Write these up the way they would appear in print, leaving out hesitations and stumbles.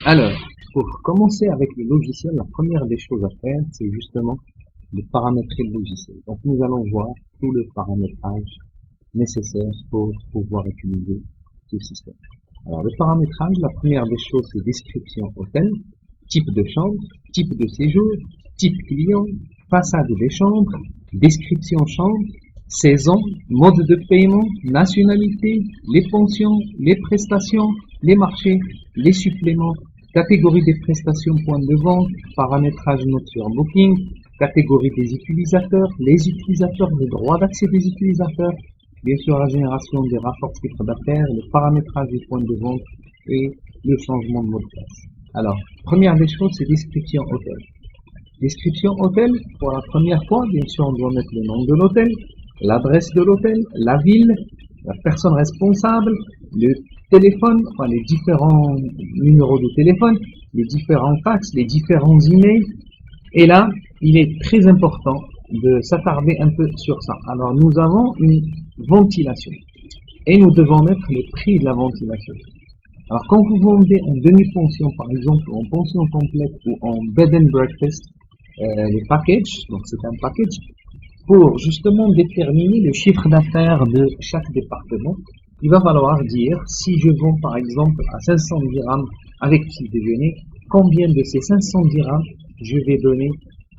Alors, pour commencer avec le logiciel, la première des choses à faire, c'est justement de paramétrer le logiciel. Donc, nous allons voir tout le paramétrage nécessaire pour pouvoir utiliser ce système. Alors, le paramétrage, la première des choses, c'est description hôtel, type de chambre, type de séjour, type client, façade des chambres, description chambre, saison, mode de paiement, nationalité, les pensions, les prestations, les marchés, les suppléments, catégorie des prestations, point de vente, paramétrage note sur Booking, catégorie des utilisateurs, les droits d'accès des utilisateurs, bien sûr la génération des rapports chiffre d'affaires, le paramétrage du point de vente et le changement de mot de passe. Alors, première des choses, c'est description hôtel. Description hôtel, pour la première fois, bien sûr, on doit mettre le nom de l'hôtel, l'adresse de l'hôtel, la ville, la personne responsable, le téléphone, enfin les différents numéros de téléphone, les différents fax, les différents emails. Et là, il est très important de s'attarder un peu sur ça. Alors, nous avons une ventilation et nous devons mettre le prix de la ventilation. Alors, quand vous vendez en demi-pension, par exemple, ou en pension complète ou en bed and breakfast, les packages, donc c'est un package, pour justement déterminer le chiffre d'affaires de chaque département, il va falloir dire, si je vends par exemple à 500 dirhams avec petit déjeuner, combien de ces 500 dirhams je vais donner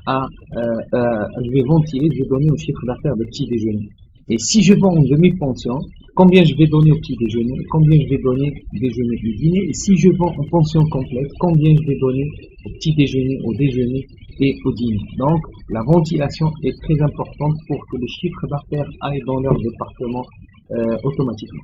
je vais ventiler, je vais donner au chiffre d'affaires de petit déjeuner. Et si je vends en demi-pension, combien je vais donner au petit déjeuner, combien je vais donner déjeuner et dîner, et si je vends en pension complète, combien je vais donner au petit déjeuner, au déjeuner et au dîner. Donc, la ventilation est très importante pour que le chiffre d'affaires aille dans leur département automatiquement.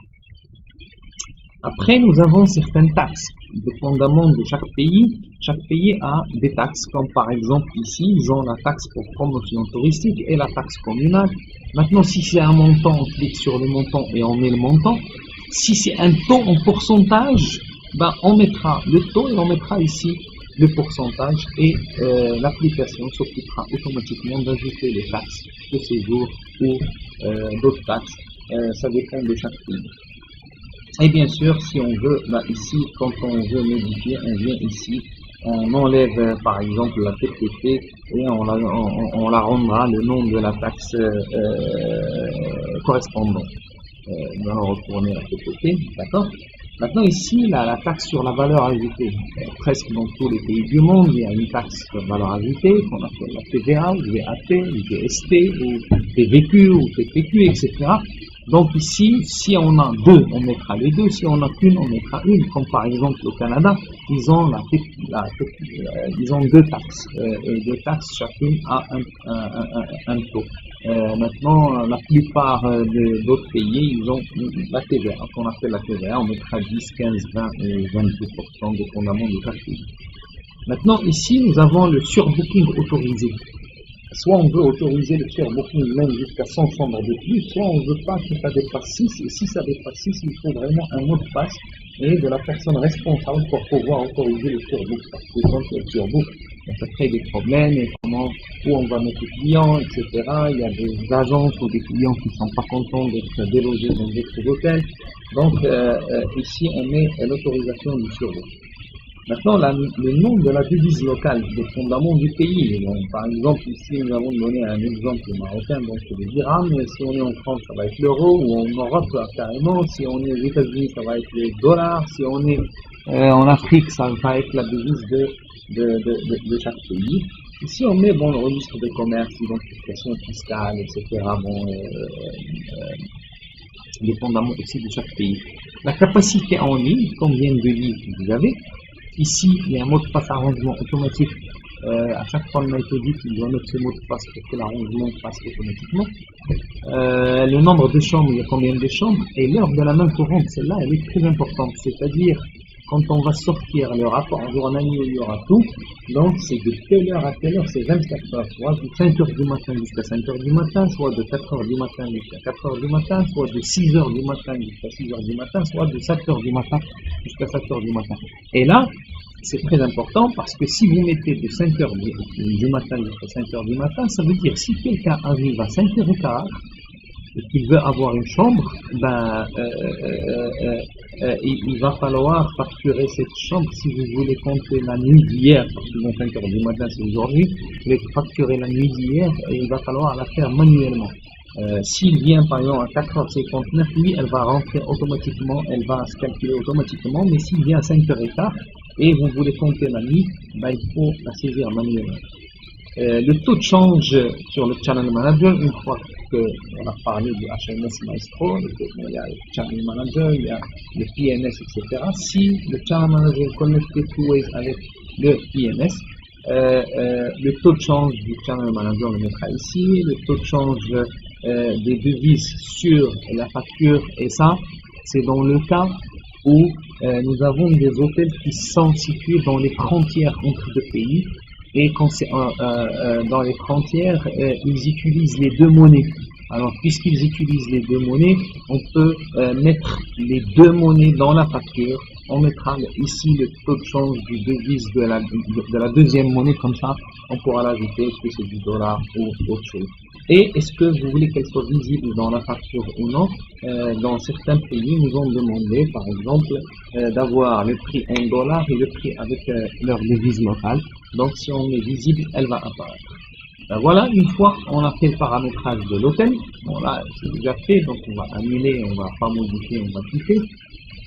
Après, nous avons certaines taxes, dépendamment de chaque pays. Chaque pays a des taxes, comme par exemple ici, ils ont la taxe pour promotion touristique et la taxe communale. Maintenant, si c'est un montant, on clique sur le montant et on met le montant. Si c'est un taux en pourcentage, ben, on mettra le taux et on mettra ici le pourcentage et l'application s'occupera automatiquement d'ajouter les taxes de séjour ou d'autres taxes. Ça dépend de chaque pays. Et bien sûr, si on veut, là, ici, quand on veut modifier, on vient ici, on enlève par exemple la TPT et on la rendra le nom de la taxe correspondante. Nous allons retourner la TPT, d'accord? Maintenant ici, la taxe sur la valeur ajoutée, presque dans tous les pays du monde, il y a une taxe sur la valeur ajoutée qu'on appelle la TVA, ou VAT, ou GST, ou TVQ, ou TPQ, etc. Donc ici, si on a deux, on mettra les deux. Si on a qu'une, on mettra une. Comme par exemple au Canada, ils ont ils ont deux taxes. Et deux taxes, chacune a un taux. Maintenant, la plupart d'autres pays, ils ont la TVA, qu'on appelle la TVA. On mettra 10, 15, 20 et 22%, dépendamment de chaque pays. Maintenant, ici, nous avons le surbooking autorisé. Soit on veut autoriser le surbooking même jusqu'à 100 chambres de plus, soit on ne veut pas que ça dépasse 6, et si ça dépasse 6, il faut vraiment un mot de passe et de la personne responsable pour pouvoir autoriser le surbook. Parce que quand il y a le surbook, ça crée des problèmes, et où on va mettre les clients, etc. Il y a des agences ou des clients qui ne sont pas contents d'être délogés dans d'autres hôtels. Donc ici, on met l'autorisation du surbook. Maintenant, le nom de la devise locale, dépendamment du pays. Donc, par exemple, ici, nous avons donné un exemple marocain, donc c'est le dirham. Si on est en France, ça va être l'euro, ou en Europe, carrément. Si on est aux États-Unis, ça va être le dollar. Si on est en Afrique, ça va être la devise de chaque pays. Ici, on met le registre de commerce, identification fiscale, etc. Dépendamment aussi de chaque pays. La capacité en ligne, combien de livres vous avez. Ici, il y a un mot de passe arrangement automatique. À chaque fois, on a été dit qu'il doit mettre ce mot de passe pour que l'arrangement passe automatiquement. Le nombre de chambres, il y a combien de chambres. Et l'heure de la main courante, celle-là, elle est très importante. C'est-à-dire, quand on va sortir le rapport journalier, il y aura tout. Donc, c'est de telle heure à telle heure, c'est 24 heures. Soit de 5 heures du matin jusqu'à 5 heures du matin, soit de 4 heures du matin jusqu'à 4 heures du matin, soit de 6 heures du matin jusqu'à 6 heures du matin, soit de 7 heures du matin jusqu'à 7 heures du matin. Et là, c'est très important parce que si vous mettez de 5 heures du matin jusqu'à 5 heures du matin, ça veut dire si quelqu'un arrive à 5h15, et qu'il veut avoir une chambre, ben, il va falloir facturer cette chambre. Si vous voulez compter la nuit d'hier, parce que 5 heures du matin c'est aujourd'hui, vous voulez facturer la nuit d'hier, et il va falloir la faire manuellement. S'il vient par exemple à 4h59, lui, elle va rentrer automatiquement, elle va se calculer automatiquement, mais s'il vient à 5h15 et vous voulez compter la nuit, ben, il faut la saisir manuellement. Le taux de change sur le Channel Manager, une fois qu'on a parlé du HMS Maestro, il y a le Channel Manager, il y a le PMS, etc. Si le Channel Manager est connecté two-ways avec le PMS, le taux de change du Channel Manager, on le mettra ici, le taux de change des devises sur la facture, et ça, c'est dans le cas où nous avons des hôtels qui sont situés dans les frontières entre deux pays, et quand c'est dans les frontières, ils utilisent les deux monnaies. Alors, puisqu'ils utilisent les deux monnaies, on peut mettre les deux monnaies dans la facture. On mettra ici le taux de change du devise de la deuxième monnaie, comme ça, on pourra l'ajouter, est-ce que c'est du dollar ou autre chose. Et est-ce que vous voulez qu'elle soit visible dans la facture ou non? Dans certains pays, nous ont demandé, par exemple, d'avoir le prix en dollars et le prix avec leur devise locale. Donc, si on est visible, elle va apparaître. Ben voilà, une fois on a fait le paramétrage de l'hôtel, bon là c'est déjà fait, donc on va annuler, on va pas modifier, on va quitter.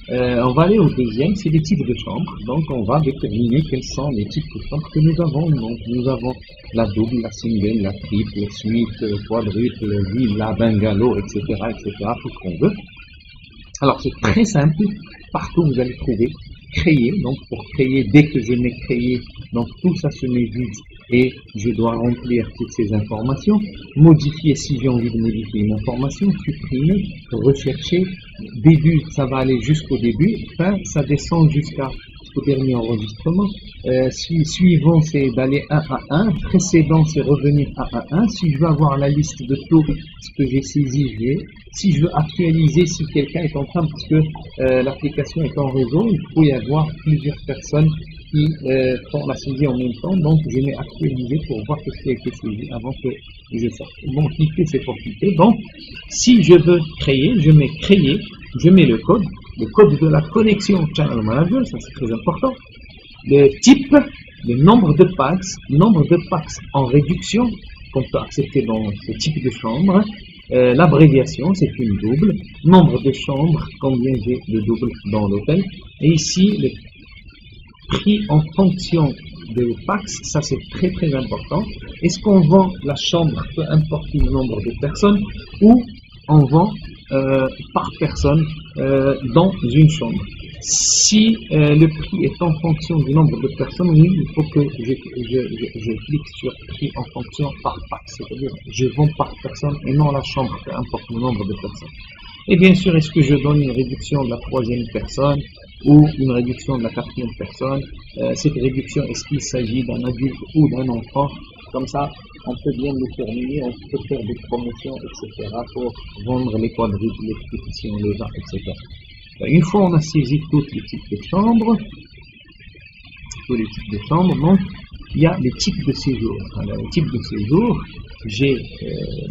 On va aller au deuxième, c'est les types de chambres. Donc on va déterminer quels sont les types de chambres que nous avons. Donc nous avons la double, la single, la triple, la suite, quadruple, villa, bungalow, etc., tout ce qu'on veut. Alors c'est très simple, partout vous allez trouver créer. Donc pour créer, dès que je mets créer, donc tout ça se met vide et je dois remplir toutes ces informations. Modifier si j'ai envie de modifier une information, supprimer, rechercher. Début, ça va aller jusqu'au début, fin, ça descend jusqu'au dernier enregistrement. Suivant, c'est d'aller 1 à 1. Précédent, c'est revenir 1 à 1. Si je veux avoir la liste de tout ce que j'ai saisi, je vais. Si je veux actualiser, si quelqu'un est en train, parce que l'application est en réseau, il faut y avoir plusieurs personnes qui font la saisie en même temps. Donc, je mets actualiser pour voir ce qui a été saisi avant que je sorte. Bon, cliquer, c'est pour cliquer. Donc, si je veux créer, je mets créer, je mets le code de la connexion Channel Manager, ça c'est très important. Le type, le nombre de packs en réduction qu'on peut accepter dans ce type de chambre. L'abréviation, c'est une double. Nombre de chambres, combien j'ai de doubles dans l'hôtel. Et ici, le prix en fonction des packs, ça c'est très très important. Est-ce qu'on vend la chambre, peu importe le nombre de personnes, ou on vend par personne dans une chambre? Si le prix est en fonction du nombre de personnes, oui, il faut que je clique sur prix en fonction par pack, c'est-à-dire je vends par personne et non la chambre, peu importe le nombre de personnes. Et bien sûr, est-ce que je donne une réduction de la troisième personne ou une réduction de la quatrième personne? Cette réduction, est-ce qu'il s'agit d'un adulte ou d'un enfant? Comme ça, on peut bien déterminer, on peut faire des promotions, etc. pour vendre les quadruples, les triples si on les a, etc. Une fois on a saisi tous les types de chambres, donc il y a les types de séjours. Alors, les types de séjours, j'ai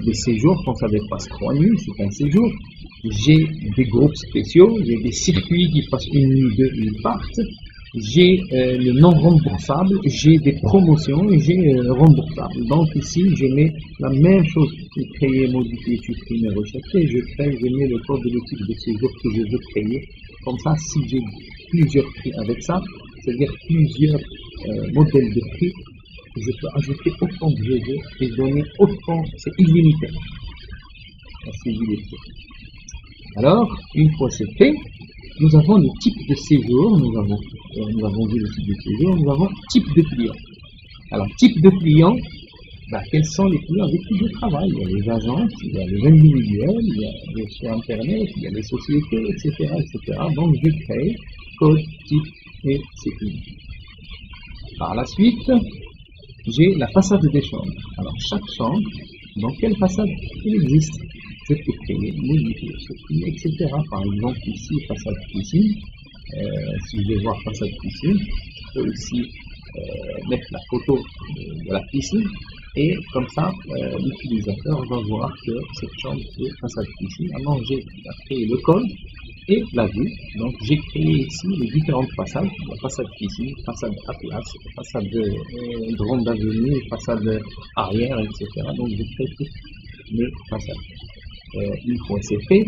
des séjours quand ça dépasse 3 nuits, c'est un séjour. J'ai des groupes spéciaux, j'ai des circuits qui passent une nuit, 2 nuits, partent. J'ai le non remboursable, j'ai des promotions et j'ai remboursable. Donc ici, je mets la même chose, créer, modifier, supprimer, rechercher. Je mets le code de le type de séjour que je veux créer. Comme ça, si j'ai plusieurs prix avec ça, c'est-à-dire plusieurs modèles de prix, je peux ajouter autant que je veux et donner autant, c'est illimité. Alors, une fois c'est fait, nous avons le type de séjour, nous avons vu le type de séjour, nous avons type de client. Alors, type de client, quels sont les clients avec qui je travaille? Il y a les agences, il y a les individuels, il y a les sur Internet, il y a les sociétés, etc. Donc, je crée code, type et ses clients. Par la suite, j'ai la façade des chambres. Alors, chaque chambre, dans quelle façade il existe? Je peux créer, modifier, supprimer, etc. Par exemple, ici, façade piscine. Si je vais voir façade piscine, je peux aussi mettre la photo de la piscine. Et comme ça, l'utilisateur va voir que cette chambre est façade piscine. Alors j'ai créé le code et la vue. Donc j'ai créé ici les différentes façades, la façade piscine, façade Atlas, façade grande avenue, façade arrière, etc. Donc j'ai créé toutes les façades. Une fois c'est fait,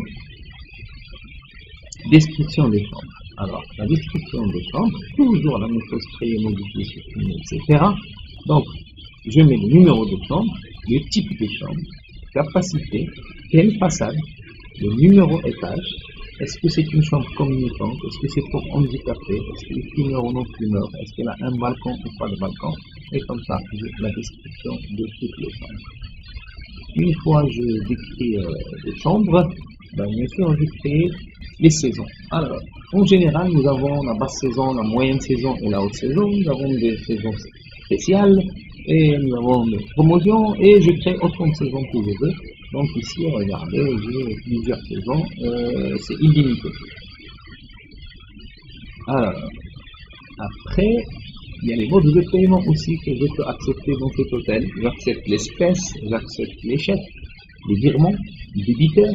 description des chambres. Alors la description des chambres, toujours la même chose, créer, modifier, supprimer, etc. Donc je mets le numéro de chambre, le type de chambre, capacité, quelle façade, le numéro étage. Est-ce que c'est une chambre communicante? Est-ce que c'est pour handicapé? Est-ce qu'elle est fumeur ou non fumeur? Est-ce qu'elle a un balcon ou pas de balcon? Et comme ça, j'ai la description de toutes les chambres. Une fois je décris les chambres, bien sûr, je crée les saisons. Alors, en général, nous avons la basse saison, la moyenne saison et la haute saison. Nous avons des saisons spéciales et nous avons des promotions et je crée autant de saisons que je veux. Donc ici, regardez, j'ai plusieurs saisons, c'est illimité. Alors, après, il y a les modes de paiement aussi que je peux accepter dans cet hôtel. J'accepte l'espèce, j'accepte les chèques, les virements, les débiteurs,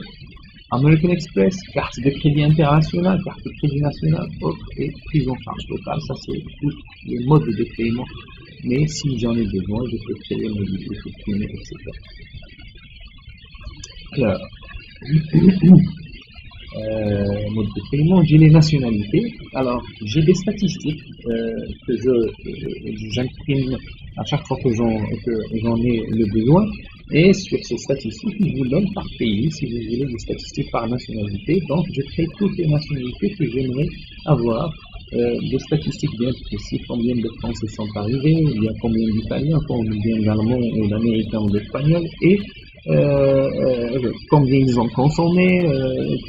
American Express, carte de crédit international, carte de crédit national, autre et prise en charge totale. Ça, c'est tous les modes de paiement. Mais si j'en ai besoin, je peux créer, modifier, supprimer, etc. Alors, mode de paiement, j'ai les nationalités. Alors, j'ai des statistiques que j'imprime à chaque fois que j'en ai le besoin. Et sur ces statistiques, je vous donne par pays, si vous voulez, des statistiques par nationalité. Donc, je crée toutes les nationalités que j'aimerais avoir. Des statistiques bien précises, combien de Français sont arrivés, il y a combien d'Italiens, combien d'Allemands ou d'Américains ou d'Espagnols, et combien ils ont consommé,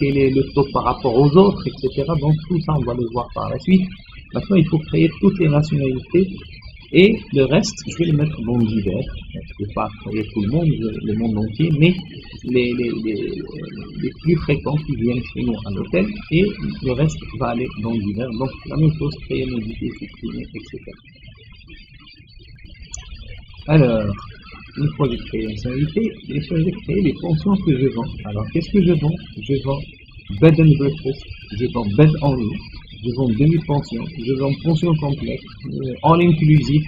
quel est le taux par rapport aux autres, etc. Donc tout ça, on va le voir par la suite. Maintenant, il faut créer toutes les nationalités et le reste, je vais le mettre dans divers. Je ne vais pas créer tout le monde entier, mais les plus fréquents qui viennent chez nous à l'hôtel et le reste va aller dans divers. Donc la même chose, créer, modifier, supprimer, etc. Alors, une fois que j'ai créé une nationalité, je vais créer les pensions que je vends. Alors, qu'est-ce que je vends? Je vends bed and breakfast, je vends bed only, je vends demi-pension, je vends pension complète, all inclusive,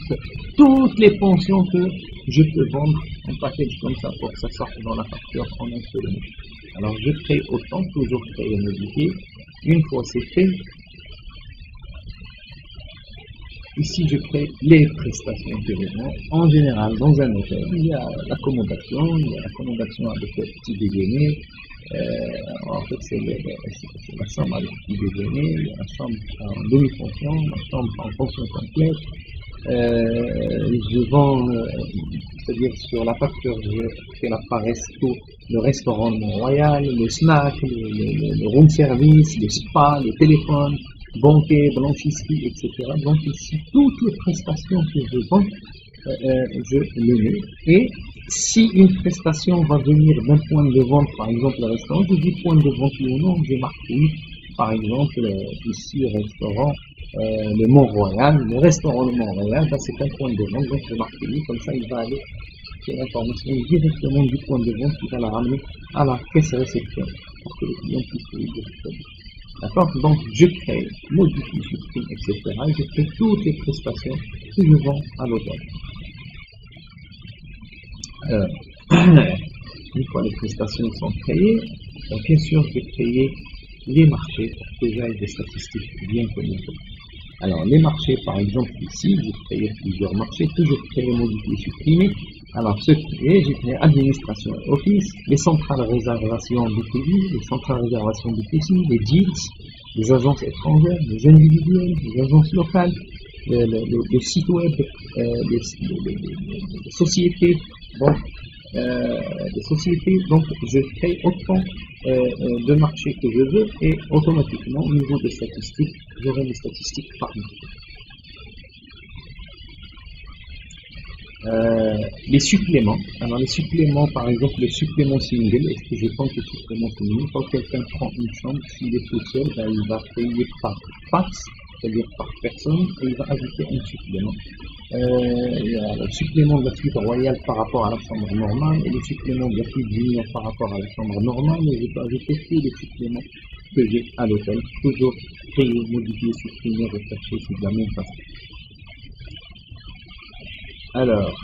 toutes les pensions que je peux vendre en package comme ça pour que ça sorte dans la facture en un seul mot. Alors, je crée autant, toujours créer et modifier. Une fois c'est fait, ici, je crée les prestations que je vends. En général, dans un hôtel, il y a l'accommodation, avec le petit déjeuner. En fait, c'est la chambre avec le petit déjeuner, il y a la chambre en demi-pension, la chambre en pension complète. Je vends, c'est-à-dire sur la facture, je fais l'apparaître tout le restaurant royal, le snack, le room service, le spa, le téléphone, banquet, blanchisserie, etc. Donc ici, toutes les prestations que je vends, je le mets. Et si une prestation va venir d'un point de vente, par exemple le restaurant, je dis point de vente ou non, je marque oui. Par exemple, ici, restaurant, le Mont-Royal, le restaurant le Mont-Royal, c'est un point de vente, donc je marque oui, comme ça il va aller faire l'information directement du point de vente qui va la ramener à la caisse réception pour que le client puisse payer directement. D'accord? Donc, je crée, modifie, supprime, etc. Et je crée toutes les prestations que je vends à l'hôtel. Une fois les prestations sont créées, bien sûr, je vais créer les marchés pour que j'aille des statistiques bien connues. Alors, les marchés, par exemple, ici, j'ai créé plusieurs marchés, toujours créer, modifier, supprimer. Alors, ce qui est, j'ai créé administration et office, les centrales réservation B2B, les centrales réservation B2C, les deals, les agences étrangères, les individuels, les agences locales, le site web, les sociétés. Donc, je crée autant de marchés que je veux et automatiquement, au niveau des statistiques, j'aurai les statistiques par marché. Les suppléments. Alors les suppléments, par exemple le supplément single, est-ce que je compte le supplément single? Quand quelqu'un prend une chambre, s'il est tout seul, il va payer par taxe c'est-à-dire par personne, et il va ajouter un supplément. Il y a le supplément de la suite royale par rapport à la chambre normale et le supplément de la suite junior par rapport à la chambre normale, et je peux ajouter tous les suppléments que j'ai à l'hôtel, toujours créer, modifier, supprimer, rechercher de la même façon. Alors,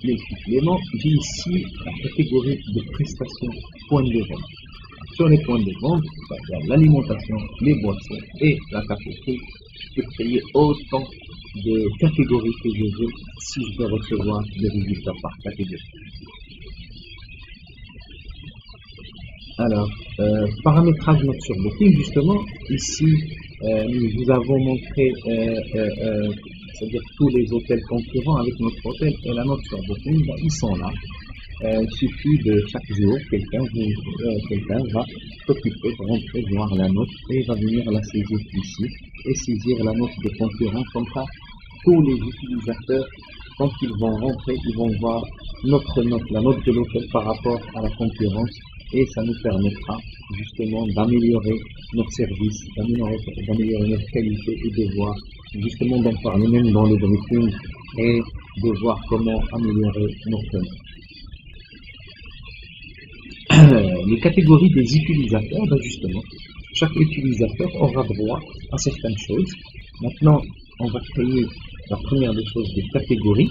les suppléments, j'ai ici la catégorie de prestations points de vente. Sur les points de vente, il y a l'alimentation, les boissons et la cafétéria. Je peux créer autant de catégories que je veux si je veux recevoir des résultats par catégorie. Alors, paramétrage note sur booking, justement, ici, nous vous avons montré, c'est-à-dire tous les hôtels concurrents avec notre hôtel et la note sur booking, ben, ils sont là. Il suffit de chaque jour, quelqu'un va s'occuper de rentrer voir la note et va venir la saisir ici et saisir la note des concurrents. Comme ça, tous les utilisateurs, quand ils vont rentrer, ils vont voir notre note, la note de l'hôtel par rapport à la concurrence, et ça nous permettra justement d'améliorer notre service, d'améliorer notre qualité et de voir, justement d'en parler même dans le briefing et de voir comment améliorer notre note. Les catégories des utilisateurs, ben justement, chaque utilisateur aura droit à certaines choses. Maintenant, on va créer la première des choses des catégories,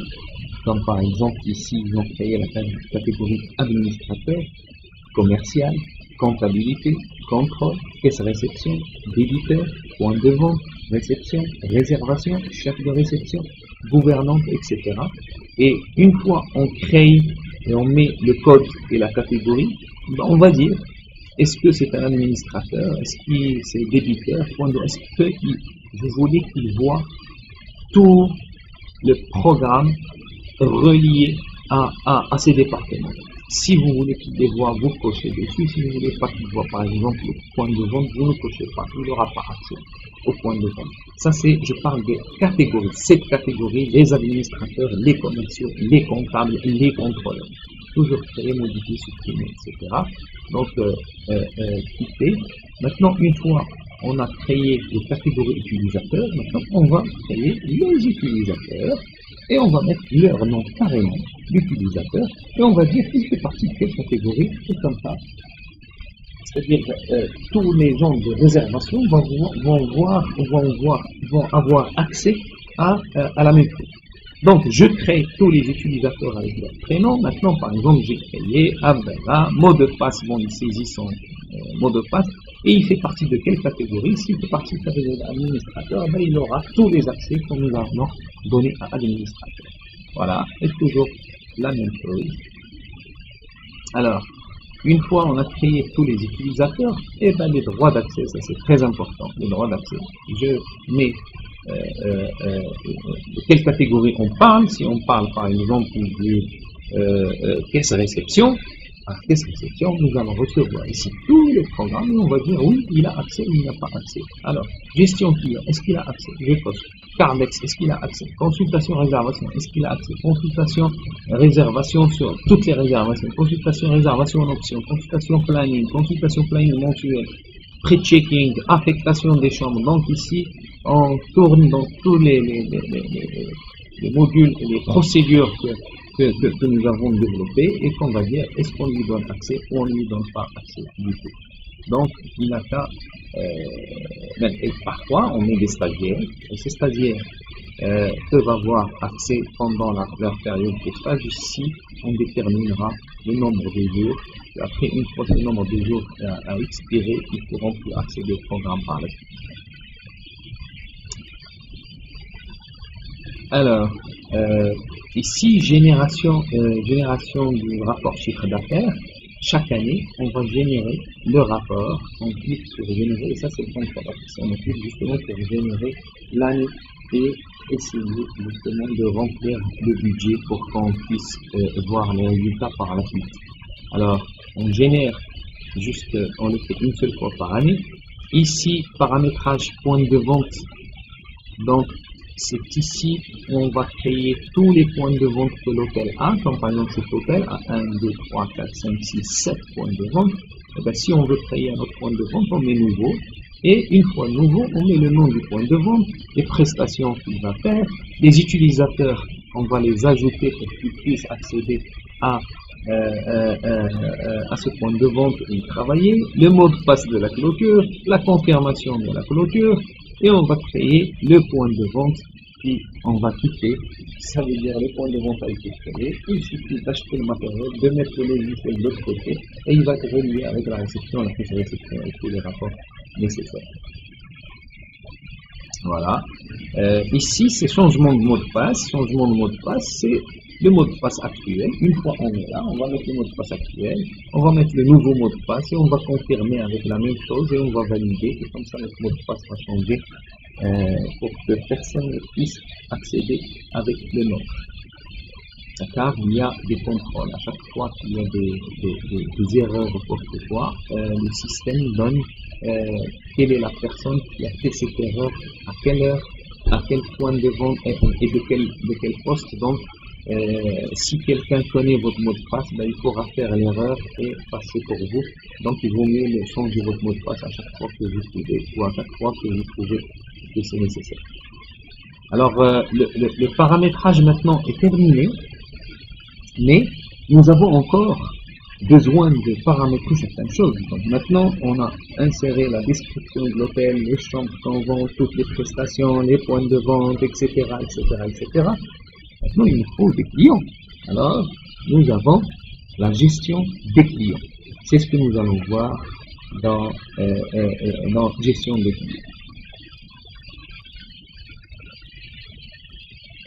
comme par exemple ici, ils ont créé la catégorie administrateur, commercial, comptabilité, contrôle, caisse réception, débiteur, point de vente, réception, réservation, chef de réception, gouvernante, etc. Et une fois on crée et on met le code et la catégorie, ben on va dire, est-ce que c'est un administrateur, est-ce que c'est débiteur, est-ce que vous voulez qu'il voit tout le programme relié à ces départements. Si vous voulez qu'il les voit, vous cochez dessus. Si vous ne voulez pas qu'il voit, par exemple, le point de vente, vous ne cochez pas. Il n'aura pas accès au point de vente. Ça, je parle des catégories. Cette catégorie, les administrateurs, les commerciaux, les comptables, les contrôleurs. Toujours créer, modifier, supprimer, etc. Donc, quitter. Maintenant, une fois on a créé les catégories utilisateurs, maintenant on va créer les utilisateurs et on va mettre leur nom carrément d'utilisateur et on va dire qu'il fait partie de quelle catégorie, et comme ça, c'est-à-dire tous les gens de réservation vont avoir accès à la même chose. Donc, je crée tous les utilisateurs avec leur prénom. Maintenant, par exemple, j'ai créé Abdallah, mot de passe, bon, il saisit son mot de passe, et il fait partie de quelle catégorie? S'il fait partie de la catégorie d'administrateur, ben, il aura tous les accès que nous avons donnés à l'administrateur. Voilà, et toujours la même chose. Alors, une fois on a créé tous les utilisateurs, et ben les droits d'accès, ça c'est très important, les droits d'accès. Je mets de quelle catégorie on parle. Si on parle par exemple de caisse réception, à caisse réception, nous allons recevoir ici tous les programmes et on va dire oui, il a accès ou il n'a pas accès. Alors, gestion client, est-ce qu'il a accès? Je pose. Cardex, est-ce qu'il a accès? Consultation réservation, est-ce qu'il a accès? Consultation réservation sur toutes les réservations. Consultation réservation en option. Consultation planning mensuel. Pré-checking, affectation des chambres. Donc ici, on tourne dans tous les modules et les procédures que nous avons développées et qu'on va dire est-ce qu'on lui donne accès ou on ne lui donne pas accès du tout. Donc, il n'a qu'à, et parfois, on met des stagiaires, et ces stagiaires peuvent avoir accès pendant leur période de stage. Ici, on déterminera le nombre de jours, et après, une fois que le nombre de jours a expiré, ils pourront plus accéder au programme par la suite. Alors, ici, génération du rapport chiffre d'affaires. Chaque année, on va générer le rapport. On clique sur générer, et ça c'est le contrôle. On clique justement pour générer l'année et essayer justement de remplir le budget pour qu'on puisse voir les résultats par la suite. Alors, on génère juste, on le fait une seule fois par année. Ici, paramétrage point de vente. Donc, c'est ici où on va créer tous les points de vente que l'hôtel a, comme par exemple cet hôtel a 1, 2, 3, 4, 5, 6, 7 points de vente. Et bien, si on veut créer un autre point de vente, on met nouveau, Et une fois nouveau, on met le nom du point de vente, les prestations qu'il va faire, les utilisateurs, on va les ajouter pour qu'ils puissent accéder à, à ce point de vente où ils travaillaient, le mot de passe de la clôture, la confirmation de la clôture, et on va créer le point de vente qui on va quitter. Ça veut dire le point de vente a été créé, il suffit d'acheter le matériel, de mettre le logiciel de l'autre côté, et il va être relié avec la réception, la fiche de réception et tous les rapports nécessaires. Voilà. Ici, c'est changement de mot de passe. Changement de mot de passe, c'est le mot de passe actuel. Une fois on est là, on va mettre le mot de passe actuel, on va mettre le nouveau mot de passe et on va confirmer avec la même chose et on va valider. Et comme ça, notre mot de passe va changer pour que personne ne puisse accéder avec le nôtre. Car il y a des contrôles. À chaque fois qu'il y a des erreurs ou quoi que ce soit, le système donne quelle est la personne qui a fait cette erreur, à quelle heure, à quel point de vente et de quel poste. Donc, si quelqu'un connaît votre mot de passe, ben, il pourra faire l'erreur et passer pour vous. Donc, il vaut mieux changer votre mot de passe à chaque fois que vous trouvez, ou à chaque fois que vous trouvez que c'est nécessaire. Alors, le paramétrage maintenant est terminé. Mais nous avons encore besoin de paramétrer certaines choses. Donc maintenant, on a inséré la description de l'hôtel, les chambres qu'on vend, toutes les prestations, les points de vente, etc., etc., etc. Maintenant, il nous faut des clients. Alors, nous avons la gestion des clients. C'est ce que nous allons voir dans gestion des clients.